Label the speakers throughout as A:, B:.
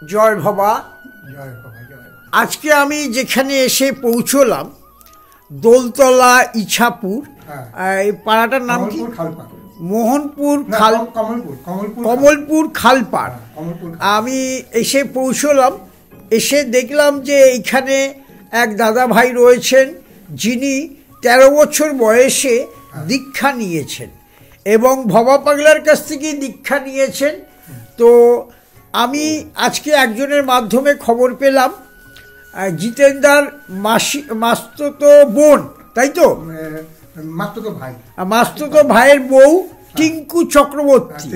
A: জয় ভবা।
B: জয় বাবা, জয় বাবা।
A: আজকে আমি যেখানে এসে পৌঁছলাম দোলতলা ইছাপুর, এই পাড়াটার নাম কি? মোহনপুর কমলপুর খালপাড়। আমি এসে পৌঁছলাম, এসে দেখলাম যে এইখানে এক দাদা ভাই রয়েছেন যিনি 13 বছর বয়সে দীক্ষা নিয়েছেন এবং ভবা পাগলার কাছ থেকে দীক্ষা নিয়েছেন। তো আমি আজকে একজনের মাধ্যমে খবর পেলাম জিতেন্দার মাস্তুতো বোন, তাই তো? মাস্তুতো ভাইয়ের বউ টিঙ্কু চক্রবর্তী,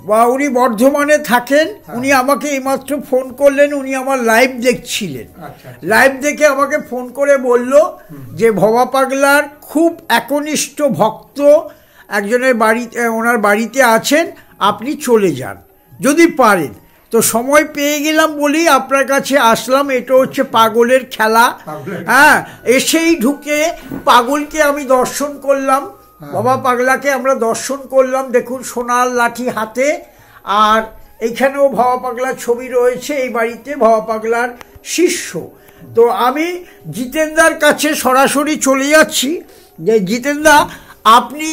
A: বা উনি বর্ধমানে থাকেন। উনি আমাকে এইমাত্র ফোন করলেন, উনি আমার লাইভ দেখছিলেন। লাইভ দেখে আমাকে ফোন করে বলল যে ভবা পাগলার খুব একনিষ্ঠ ভক্ত একজনের বাড়িতে, ওনার বাড়িতে আছেন, আপনি চলে যান যদি পারেন। তো সময় পেয়ে গেলাম বলেই আপনার কাছে আসলাম। এটা হচ্ছে পাগলের খেলা। হ্যাঁ, এসেই ঢুকে পাগলকে আমি দর্শন করলাম, ভবা পাগলাকে আমরা দর্শন করলাম। দেখুন সোনার লাঠি হাতে, আর এইখানেও ভবা পাগলার ছবি রয়েছে। এই বাড়িতে ভবা পাগলার শিষ্য। তো আমি জিতেন্দার কাছে সরাসরি চলে যাচ্ছি যে জিতেন্দা, আপনি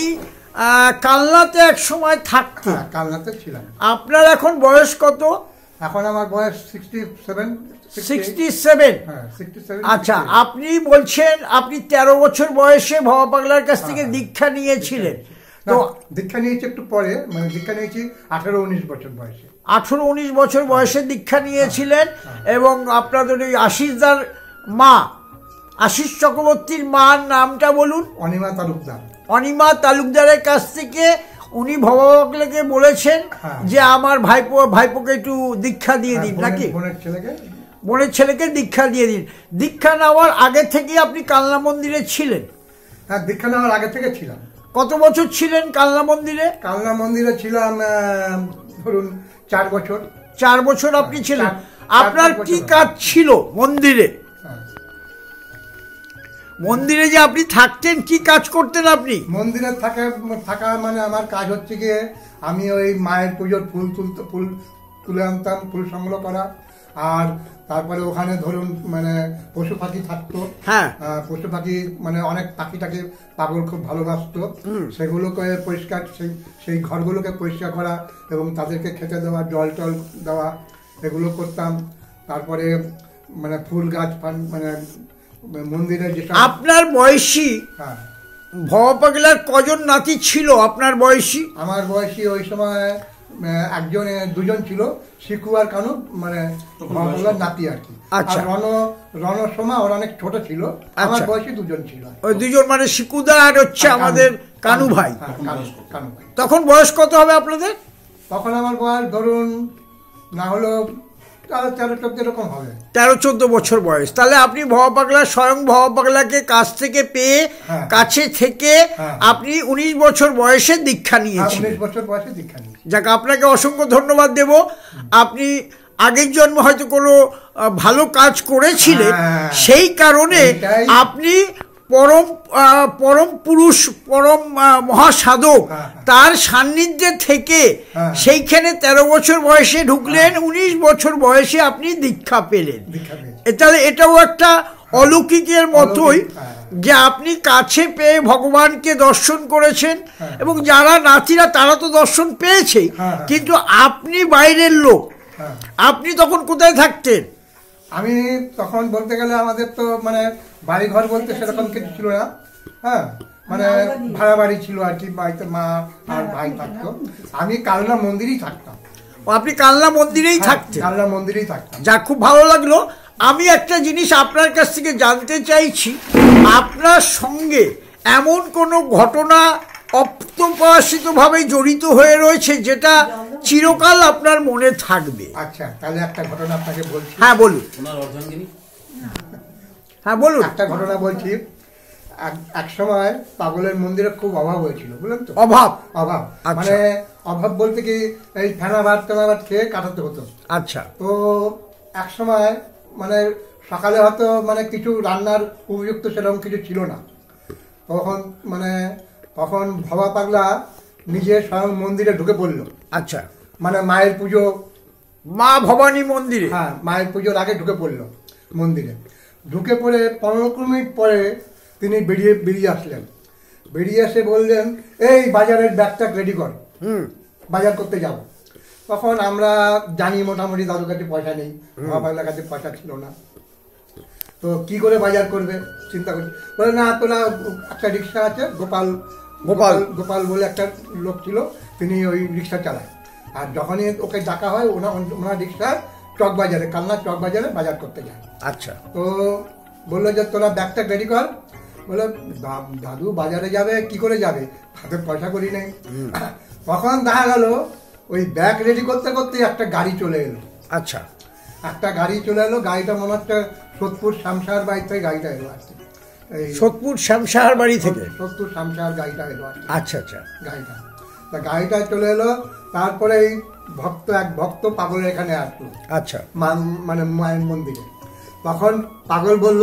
A: কালনাতে এক সময় থাকতেন।
B: কালনাতে ছিলাম।
A: আপনার এখন বয়স কত?
B: এখন আমার বয়স 67।
A: 67। আচ্ছা, আপনি বলছেন আপনি 13 বছর বয়সে ভবা পাগলার কাছ থেকে দীক্ষা নিয়েছিলেন। তো
B: দীক্ষা নিয়েছি একটু পরে, মানে দীক্ষা নিয়েছি 18-19 বছর বয়সে।
A: 18-19 বছর বয়সে দীক্ষা নিয়েছিলেন। এবং আপনাদের ওই আশিসদার মা, আশিস চক্রবর্তীর মার নামটা বলুন।
B: অনিমা তালুকদার।
A: অনিমা তালুকদারের কাছ থেকে উনি ভবা পাগলাকে বলেছেন যে আমার ভাইপোকে একটু দীক্ষা দিয়ে দিন, নাকি? বোনের ছেলেকে দীক্ষা দিয়ে দিন। দীক্ষা নেওয়ার আগে থেকে আপনি কালনা মন্দিরে ছিলেন?
B: হ্যাঁ, দীক্ষা নেওয়ার আগে থেকে ছিলাম।
A: কত বছর ছিলেন কালনা মন্দিরে?
B: কালনা মন্দিরে ছিলাম ধরুন 4 বছর।
A: 4 বছর আপনি ছিলেন। আপনার কি কাজ ছিল মন্দিরে? মন্দিরে যে আপনি থাকতেন, কি কাজ করতেন আপনি?
B: মন্দিরে থাকা মানে আমার কাজ হচ্ছে গিয়ে আমি ওই মায়ের পুজোর ফুল তুলে আনতাম, ফুল সংগ্রহ করা। আর তারপরে ওখানে ধরুন মানে পশু পাখি থাকতো।
A: হ্যাঁ,
B: পশু পাখি মানে অনেক পাখিটাকে পাগল খুব ভালোবাসতো। সেগুলোকে পরিষ্কার, সেই ঘরগুলোকে পরিষ্কার করা এবং তাদেরকে খেতে দেওয়া, জল টল দেওয়া, এগুলো করতাম। তারপরে মানে ফুল গাছ মানে মন্দিরে যেটা।
A: আপনার বয়সী ভবা পাগলার কজন নাতি ছিল আপনার বয়সী?
B: আমার বয়সী ওই সময় দুজন ছিল, শিকু আর কানু, মানে ভবা পাগলার নাতি আর কি।
A: আচ্ছা,
B: রণসমা ওরা অনেক ছোট ছিল। আমার বয়সী দুজন ছিল।
A: ওই দুজন মানে শিকুদা আর হচ্ছে আমাদের কানু ভাই।
B: কানু ভাই।
A: তখন বয়স কত হবে আপনাদের?
B: তখন আমার বয়স ধরুন না হলো 13-14 এরকম হবে।
A: 13-14 বছর বয়স। তাহলে আপনি ভবা পাগলা, স্বয়ং ভবা পাগলাকে কাছ থেকে পেয়ে, কাছে থেকে আপনি 19 বছর বয়সে দীক্ষা নিয়েছেন।
B: 19 বছর বয়সে দীক্ষা নিয়েছি।
A: যাক, আপনাকে অসংখ্য ধন্যবাদ দেব। আপনি আগের জন্ম হয়তো কোনো ভালো কাজ করেছিলেন, সেই কারণে আপনি পরম পুরুষ, পরম মহাসাধক, তার সান্নিধ্যে থেকে সেইখানে 13 বছর বয়সে ঢুকলেন, 19 বছর বয়সে আপনি দীক্ষা পেলেন। তাহলে এটাও একটা অলৌকিকের মতোই যে আপনি কাছে পেয়ে ভগবানকে দর্শন করেছেন। এবং যারা নাতিরা তারা তো দর্শন পেয়েছে, কিন্তু আপনি বাইরের লোক। আপনি তখন কোথায় থাকতেন?
B: আমি তখন বলতে গেলে আমাদের তো মানে বাড়ি ঘর বলতে সেরকম কিছু ছিল না। হ্যাঁ, মানে ভাড়া বাড়ি ছিল আর কি। বাড়িতে মা আর ভাই থাকতো। আমি কালনা মন্দিরেই থাকতাম।
A: আপনি কালনা মন্দিরেই থাকতেন?
B: কালনা মন্দিরেই থাকতাম।
A: যা, খুব ভালো লাগলো। আমি একটা জিনিস আপনার কাছ থেকে জানতে চাইছি, আপনার সঙ্গে এমন কোনো ঘটনা অপ্রত্যাশিতভাবে জড়িত হয়ে রয়েছে যেটা চিরকাল আপনার মনে থাকবে?
B: আচ্ছা, তাহলে একটা ঘটনা আপনাকে বলছি।
A: হ্যাঁ বলুন। হ্যাঁ বলুন।
B: একটা ঘটনা বলছি। এক সময় পাগলের মন্দিরে খুব অভাব হয়েছিল, বুঝলেন তো?
A: অভাব?
B: মানে অভাব বলতে কি, এই ফেনা ভাত খেয়ে কাটাতে হতো।
A: আচ্ছা।
B: তো এক সময় মানে সকালে হয়তো মানে কিছু রান্নার উপযুক্ত সেরকম কিছু ছিল না। তখন ভবা পাগলা নিজে স্বয়ং মন্দিরে ঢুকে পড়লো।
A: আচ্ছা।
B: মানে মায়ের পুজো
A: মা ভবানী মন্দিরে?
B: হ্যাঁ, মায়ের পুজোর আগে ঢুকে পড়লো মন্দিরে। ঢুকে পড়ে 15 মিনিট পরে তিনি বেরিয়ে আসলেন। বেরিয়ে এসে বললেন, এই বাজারের ব্যাগটা রেডি কর, বাজার করতে যাব। তখন আমরা জানি মোটামুটি দাদুর কাছে পয়সা নেই, বাবার কাছে পয়সা ছিল না, তো কি করে বাজার করবে চিন্তা করি। বলে না, তোরা একটা রিক্সা আছে, গোপাল গোপাল গোপাল বলে একটা লোক ছিল, তিনি ওই রিক্সা চালায়। আর যখনই ওকে ডাকা হয় ওনার রিক্সা চক বাজারে, কালনা চক বাজারে বাজার করতে যায়।
A: আচ্ছা।
B: তো বললো যে তোরা ব্যাগটা রেডি কর। বলে দাদু বাজারে যাবে, কি করে যাবে, হাতে পয়সা করি নেই। তখন দেখা গেল ওই ব্যাগ রেডি করতে করতে একটা গাড়ি চলে এলো।
A: আচ্ছা।
B: একটা গাড়ি চলে এলো, গাড়িটা মনে হচ্ছে সোদপুর শামসার বাড়ি থেকে গাড়িটা এলো আর কি।
A: সোদপুর শামসার বাড়ি থেকে?
B: সোদপুর শামসার গাড়িটা এলো আর কি।
A: আচ্ছা আচ্ছা।
B: গাড়িটা, তা গাড়িটা চলে এলো। তারপরে এই এক ভক্ত পাগলের এখানে আসলো।
A: আচ্ছা।
B: মানে মায়ের মন্দিরে। তখন পাগল বলল,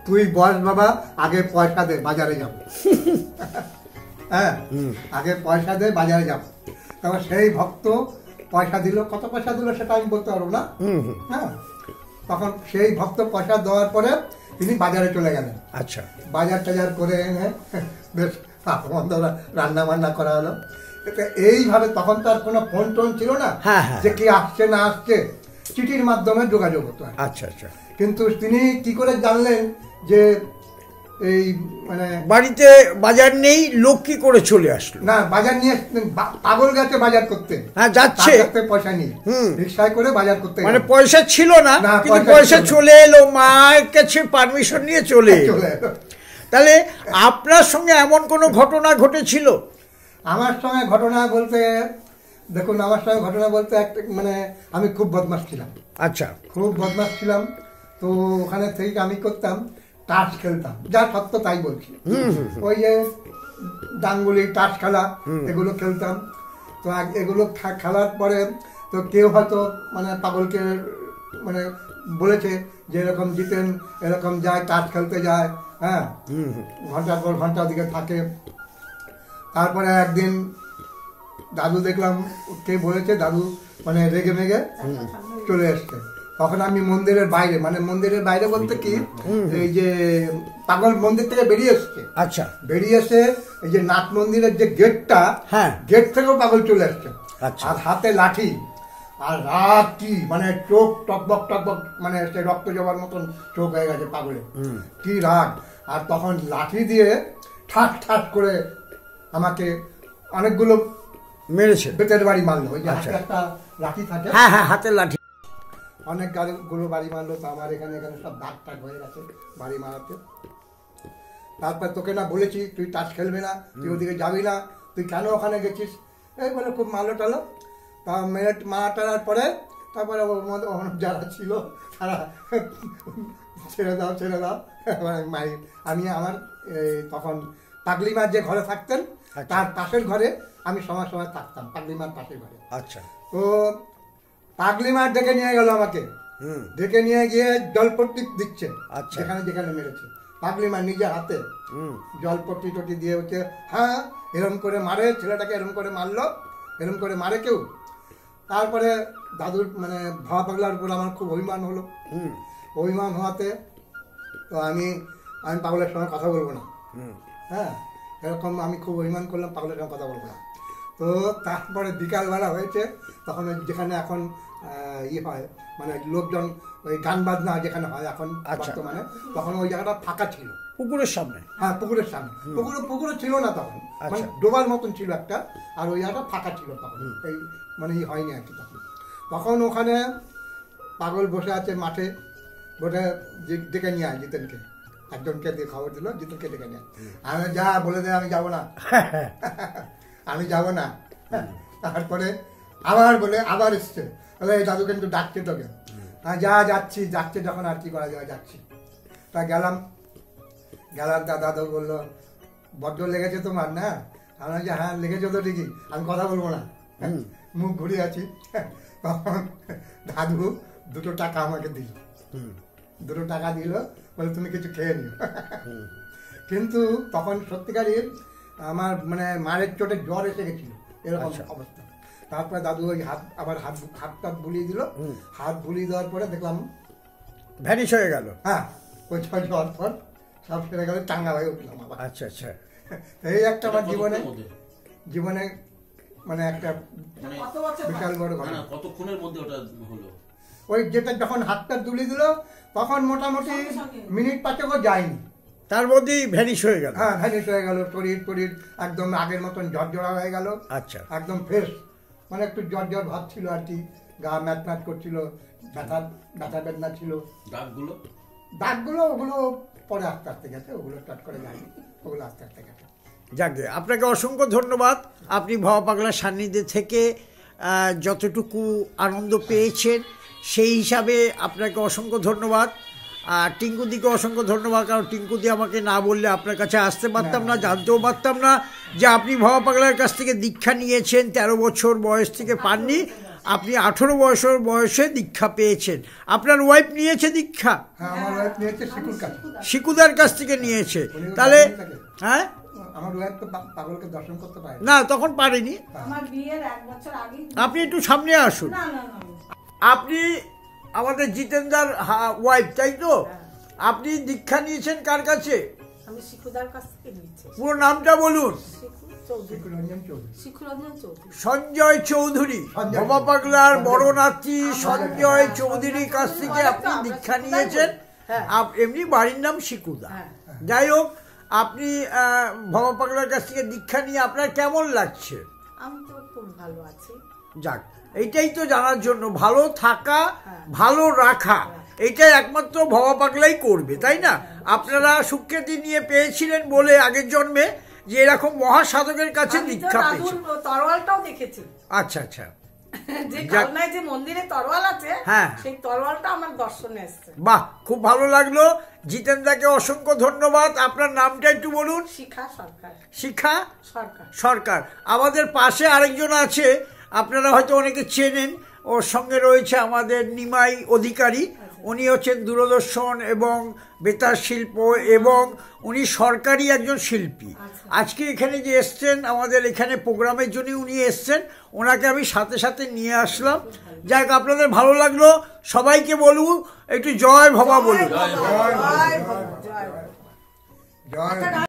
B: তুই বস বাবা, আগে পয়সা দে, বাজারে যাব। হ্যাঁ, আগে পয়সা দে, বাজারে যাব। তারপর সেই ভক্ত পয়সা দিল। কত পয়সা দিল সেটা আমি বলতে পারবো না। হ্যাঁ, তখন সেই ভক্ত পয়সা দেওয়ার পরে তিনি বাজারে চলে গেলেন।
A: আচ্ছা।
B: বাজার টাজার করে এনে বেশ রান্না বান্না করা হলো। এইভাবে তখন তো আর কোনো ফোন টোন ছিল না যে কি আসছে না আসছে, চিঠির মাধ্যমে যোগাযোগ হতো।
A: আচ্ছা আচ্ছা।
B: কিন্তু তিনি কি করে জানলেন যে এই মানে
A: বাড়িতে বাজার নেই, লোক কি করে চলে আসলো?
B: না, বাজার নিয়ে পাগল গেছে বাজার করতে।
A: হ্যাঁ, যাচ্ছে
B: পয়সা নিয়ে রিক্সায় করে বাজার করতে,
A: মানে পয়সা ছিল না, কিন্তু পয়সা চলে এলো, মায়ের কাছে পারমিশন নিয়ে চলে এলো। তাহলে আপনার সঙ্গে এমন কোনো ঘটনা ঘটেছিল?
B: আমার সঙ্গে ঘটনা বলতে, দেখুন আমার সঙ্গে ঘটনা বলতে একটা মানে আমি খুব বদমাশ ছিলাম।
A: আচ্ছা।
B: খুব বদমাশ ছিলাম। তো ওখানে থেকে আমি করতাম, তাস খেলতাম, যা সত্য তাই বলছি। ওই যে ডাঙ্গুলি, তাস খেলা, এগুলো খেলতাম। তো এগুলো খেলার পরে তো কেউ হয়তো মানে পাগলকে মানে বলেছে যে এরকম জিতেন, এরকম যায়, তাস খেলতে যায়, হ্যাঁ, ঘন্টার পর ঘন্টা দিকে থাকে। তারপরে একদিন দাদু দেখলাম, কে বলেছে, দাদু মানে রেগে মেগে চলে এসছে। তখন আমি মন্দিরের বাইরে, মানে মন্দিরের বাইরে বলতে কি, এই যে পাগল মন্দির থেকে বেরিয়ে এসছে।
A: আচ্ছা।
B: বেরিয়ে এসে এই যে নাট মন্দিরের যে গেটটা, হ্যাঁ, গেট থেকেও পাগল চলে এসছে। আর হাতে লাঠি, আর রাত কি মানে চোখ টকবক টকবক, মানে সে রক্ত জবার মতন চোখ হয়ে গেছে পাগলের, কি রাগ। আর তখন লাঠি দিয়ে ঠাস ঠাস করে আমাকে অনেকগুলো
A: মেরেছে,
B: বেতের বাড়ি মারলো। ওই যে একটা লাঠি থাকে,
A: হ্যাঁ হ্যাঁ, হাতের লাঠি,
B: অনেক গাড়িগুলো বাড়ি মারলো। তো আমার এখানে সব দাগ টাগ হয়ে গেছে বাড়ি মারাতে। তারপর তোকে না বলেছি তুই তাস খেলবি না, তুই ওদিকে যাবি না, তুই কেন ওখানে গেছিস, এই বলে খুব মারলো টালো। তা মারা টারার পরে তারপরে যারা ছিল তারা ছেড়ে দাও ছেড়ে দাও মারি। আমি আমার তখন পাগলি মার যে ঘরে থাকতেন তার পাশের ঘরে আমি সময় সময় থাকতাম, পাগলি মার পাশের ঘরে। আচ্ছা। তো পাগলি মার ডেকে নিয়ে গেল আমাকে, ডেকে নিয়ে গিয়ে জলপট্টি দিচ্ছে যেখানে যেখানে মেরেছে। পাগলি মার নিজের হাতে জলপট্টি টটি দিয়ে হচ্ছে, হ্যাঁ এরম করে মারে ছেলেটাকে, এরম করে মারলো, এরম করে মারে কেউ। তারপরে দাদুর মানে ভাবা পাগলার উপর আমার খুব অভিমান হলো। অভিমান হওয়াতে তো আমি পাগলের সঙ্গে কথা বলবো না, হ্যাঁ, এরকম আমি খুব অভিমান করলাম, পাগলের সঙ্গে কথা বলবো না। তো তারপরে বিকালবেলা হয়েছে, তখন যেখানে এখন হয় মানে লোকজন ওই গান বাজনা যেখানে হয় এখন বর্তমানে, তখন ওই জায়গাটা ফাঁকা ছিল,
A: পুকুরের সামনে।
B: হ্যাঁ, পুকুরের সামনে। পুকুরে ছিল না তখন, মানে ডোবার মতন ছিল একটা, আর ওই জায়গাটা ফাঁকা ছিল তখন, এই মানে হয়নি আর কি। তখন ওখানে পাগল বসে আছে মাঠে, বসে ডেকে নিয়ে আয় জিতেনকে, একজনকে দিয়ে খবর দিল জিতেনকে ডেকে নিয়ে। আমি যা বলে দে, আমি যাবো না, আমি যাবো না। তারপরে আবার বলে আবার এসছে, বলে দাদু কিন্তু ডাকছে তোকে। যা যাচ্ছি, যাচ্ছে যখন আর কি করা যায়, যাচ্ছি। তা গেলাম, দাদু বললো বড্ড লেগেছে তোমার না? আমি যে হ্যাঁ লেগেছে তো ঠিকই, আমি কথা বলবো না, মুখ ঘুরিয়ে আছি। তখন দাদু 2 টাকা আমাকে দিল, 2 টাকা দিল, বলে তুমি কিছু খেয়ে নিও। কিন্তু তখন সত্যিকারই আমার মানে মারের চোটে জ্বর এসে গেছিল, এরকম অবস্থা। তারপরে দাদু ওই আবার হাতটা বুলিয়ে দিল, হাত বুলিয়ে দেওয়ার পরে দেখলাম
A: ভ্যানিশ হয়ে গেল।
B: হ্যাঁ, ওই 6 ঝড় ফল সব সেরে গেল, চাঙ্গা হয়ে উঠলাম আবার।
A: আচ্ছা আচ্ছা,
B: এই একটা আমার জীবনে মানে একটা বিশাল বড় ঘটনা।
C: কতক্ষণের মধ্যে ওটা হলো?
B: ওই যেটা যখন হাতটা তুলে দিল তখন মোটামুটি মিনিট 5ও যায়নি,
A: তার মধ্যেই ভ্যানিশ হয়ে গেল।
B: হ্যাঁ, ভ্যানিশ হয়ে গেল। শরীর একদম আগের মতন ঝরঝরা হয়ে গেল।
A: আচ্ছা,
B: একদম ফ্রেশ, মানে একটু জ্বর ভাব ছিল আর কি, গা ম্যাট করছিল, ব্যথা বেদনা ছিল। দাগগুলো ওগুলো পরে আস্তে আস্তে গেছে, ওগুলো চট করে যায়নি, ওগুলো আস্তে আস্তে গেছে।
A: যাকে আপনাকে অসংখ্য ধন্যবাদ। আপনি ভবা পাগলার সান্নিধ্যে থেকে যতটুকু আনন্দ পেয়েছেন সেই হিসাবে আপনাকে অসংখ্য ধন্যবাদ। আর টিঙ্কুদিকে অসংখ্য ধন্যবাদ, কারণ টিঙ্কুদি আমাকে না বললে আপনার কাছে আসতে পারতাম না, জানতেও পারতাম না যে আপনি ভবা পাগলার কাছ থেকে দীক্ষা নিয়েছেন। 13 বছর বয়স থেকে পাননি, আপনি 18 বছর বয়সে দীক্ষা পেয়েছেন। আপনার ওয়াইফ নিয়েছে দীক্ষা?
B: আমার ওয়াইফ নিয়েছে
A: শিকুদার কাছ থেকে নিয়েছে। তাহলে হ্যাঁ,
B: আমার ওয়াইফ তো পাগলকে দর্শন করতে পারে
A: না, তখন পারেনি।
D: আমার বিয়ের 1 বছর আগে।
A: আপনি একটু সামনে আসুন। আপনি আমাদের জিতেন্দার ওয়াইফ, তাই তো? আপনি দীক্ষা নিয়েছেন কার কাছে?
D: আমি শিকুদার কাছ থেকে নিয়েছি।
A: পুরো নামটা বলুন। সঞ্জয় চৌধুরী, ভবা পাগলার বড় নাতি সঞ্জয় চৌধুরীর কাছ থেকে আপনি দীক্ষা নিয়েছেন। এমনি বাড়ির নাম শিকুদা। যাই হোক, আপনি ভবা পাগলার কাছ থেকে দীক্ষা নিয়ে আপনার কেমন লাগছে?
D: আমি তো খুব ভালো আছি।
A: যাক, এইটাই তো জানার জন্য, ভালো থাকা ভালো রাখা এইটাই একমাত্র ভবা পাগলাই করবে, তাই না? আপনারা সুখ্যাতি নিয়ে পেয়েছিলেন বলে আগের জন্মে যে এরকম মহাসাধকের কাছে দীক্ষা পেয়েছেন।
D: তরোয়ালটাও দেখেছি।
A: আচ্ছা আচ্ছা,
D: যে কালনায় যে মন্দিরে তরোয়াল আছে,
A: হ্যাঁ,
D: সেই তরোয়ালটা আমার দর্শনে এসেছে।
A: বাহ, খুব ভালো লাগলো। জিতেন্দাকে অসংখ্য ধন্যবাদ। আপনার নামটা একটু বলুন।
D: শিখা সরকার।
A: শিখা
D: সরকার।
A: আমাদের পাশে আরেকজন আছে, আপনারা হয়তো অনেকে চেনেন, ওর সঙ্গে রয়েছে আমাদের নিমাই অধিকারী। উনি হচ্ছেন দূরদর্শন এবং বেতার শিল্প, এবং উনি সরকারি একজন শিল্পী। আজকে এখানে যে এসছেন, আমাদের এখানে প্রোগ্রামের জন্য উনি এসছেন, ওনাকে আমি সাথে সাথে নিয়ে আসলাম। যাই হোক, আপনাদের ভালো লাগলো। সবাইকে বলবো একটু জয় ভবা বলুন।
B: জয়।